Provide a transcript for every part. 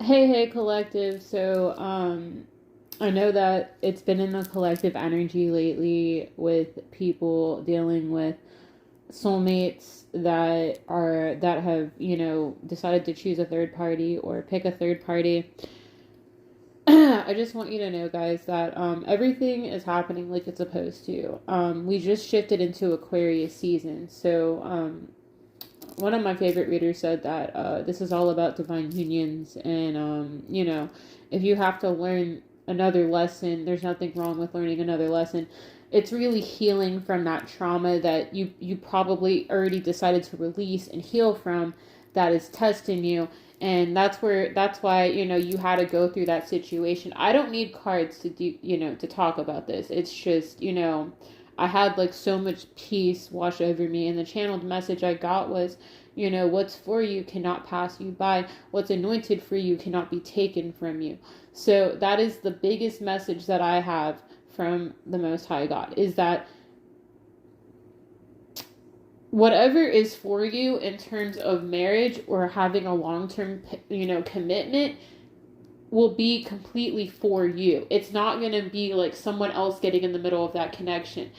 Hey, collective. I know that it's been in the collective energy lately with people dealing with soulmates that have, decided to choose a third party or pick a third party. I just want you to know, guys, that everything is happening like it's supposed to. We just shifted into Aquarius season, so one of my favorite readers said that this is all about divine unions, and if you have to learn another lesson, there's nothing wrong with learning another lesson. It's really healing from that trauma that you probably already decided to release and heal from, that is testing you. And that's why you had to go through that situation. I don't need cards to do to talk about this. It's just I had like so much peace wash over me, and the channeled message I got was, what's for you cannot pass you by. What's anointed for you cannot be taken from you. So that is the biggest message that I have from the Most High God, is that whatever is for you in terms of marriage or having a long-term, commitment will be completely for you. It's not going to be like someone else getting in the middle of that connection,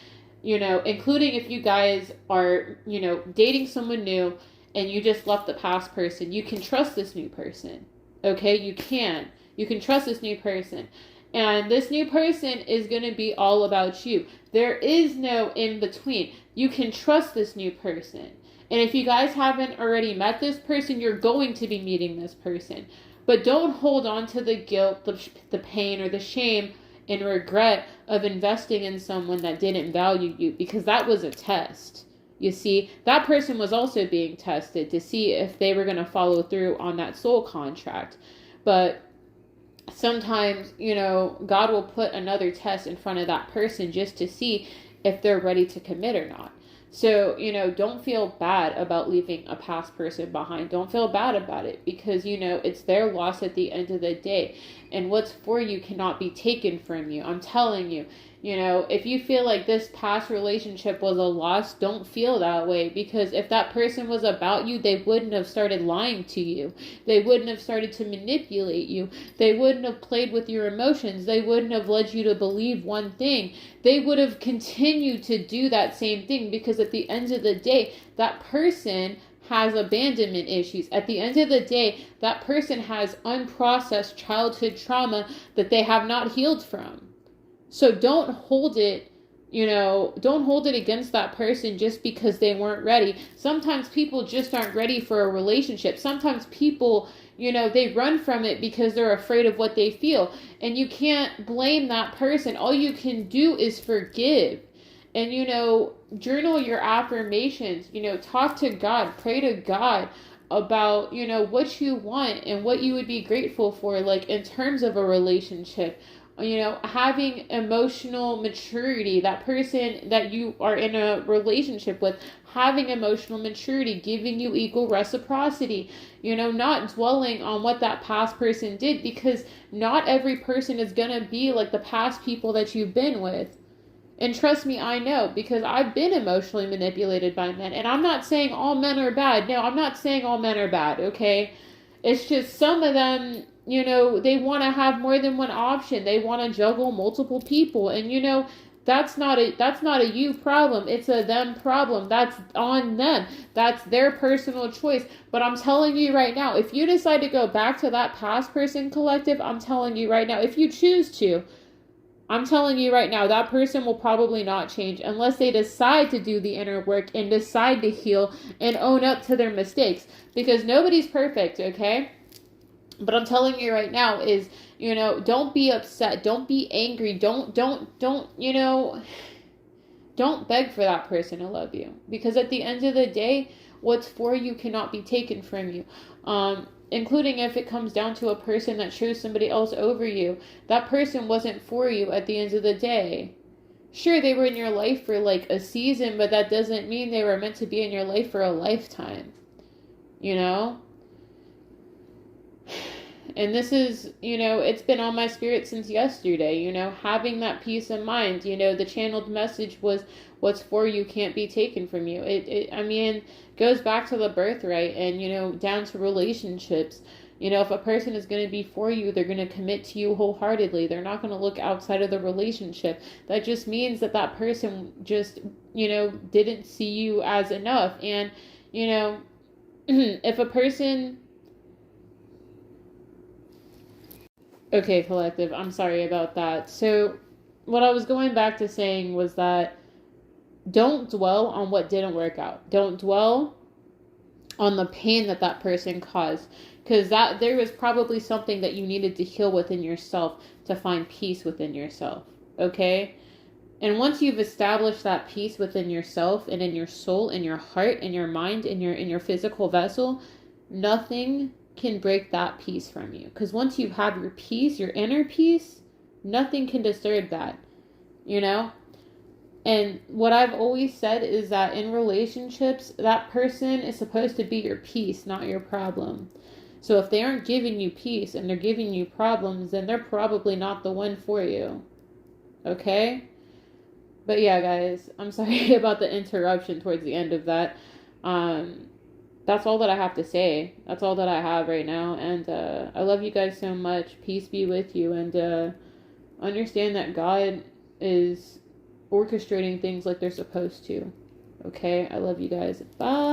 including if you guys are, dating someone new and you just left the past person. You can trust this new person. Okay? You can trust this new person. And this new person is going to be all about you. There is no in between. You can trust this new person. And if you guys haven't already met this person, you're going to be meeting this person. But don't hold on to the guilt, the pain, or the shame and regret of investing in someone that didn't value you, because that was a test. You see, that person was also being tested to see if they were going to follow through on that soul contract. But sometimes, God will put another test in front of that person just to see if they're ready to commit or not. So, don't feel bad about leaving a past person behind. Don't feel bad about it, because, it's their loss at the end of the day. And what's for you cannot be taken from you. I'm telling you, if you feel like this past relationship was a loss, don't feel that way, because if that person was about you, they wouldn't have started lying to you. They wouldn't have started to manipulate you. They wouldn't have played with your emotions. They wouldn't have led you to believe one thing. They would have continued to do that same thing, because at the end of the day, that person has abandonment issues. At the end of the day, that person has unprocessed childhood trauma that they have not healed from. So don't hold it, don't hold it against that person just because they weren't ready. Sometimes people just aren't ready for a relationship. Sometimes people, they run from it because they're afraid of what they feel. And you can't blame that person. All you can do is forgive. And, journal your affirmations, talk to God, pray to God about, what you want and what you would be grateful for, like in terms of a relationship. Having emotional maturity, that person that you are in a relationship with, having emotional maturity, giving you equal reciprocity, not dwelling on what that past person did, because not every person is going to be like the past people that you've been with. And trust me, I know, because I've been emotionally manipulated by men. And I'm not saying all men are bad. No, I'm not saying all men are bad, okay? It's just some of them, they want to have more than one option. They want to juggle multiple people. And, that's not a you problem. It's a them problem. That's on them. That's their personal choice. But I'm telling you right now, if you decide to go back to that past person, collective, I'm telling you right now, if you choose to, I'm telling you right now, that person will probably not change unless they decide to do the inner work and decide to heal and own up to their mistakes. Because nobody's perfect, okay? But I'm telling you right now is, don't be upset. Don't be angry. Don't beg for that person to love you. Because at the end of the day, what's for you cannot be taken from you. Including if it comes down to a person that chose somebody else over you. That person wasn't for you at the end of the day. Sure, they were in your life for like a season, but that doesn't mean they were meant to be in your life for a lifetime. And this is, it's been on my spirit since yesterday, having that peace of mind. The channeled message was, what's for you can't be taken from you. It goes back to the birthright and, down to relationships. You know, if a person is going to be for you, they're going to commit to you wholeheartedly. They're not going to look outside of the relationship. That just means that that person just, you know, didn't see you as enough. And, you know, if a person... Okay, collective, I'm sorry about that. So, what I was going back to saying was that don't dwell on what didn't work out. Don't dwell on the pain that that person caused, because that there was probably something that you needed to heal within yourself to find peace within yourself. Okay? And once you've established that peace within yourself and in your soul, in your heart, in your mind, in your physical vessel, nothing can break that peace from you. Because once you have your peace, your inner peace, nothing can disturb that. You know? And what I've always said is that in relationships, that person is supposed to be your peace, not your problem. So if they aren't giving you peace and they're giving you problems, then they're probably not the one for you. Okay? But yeah, guys, I'm sorry about the interruption towards the end of that. That's all that I have to say. That's all that I have right now. And I love you guys so much. Peace be with you. And understand that God is orchestrating things like they're supposed to. Okay? I love you guys. Bye.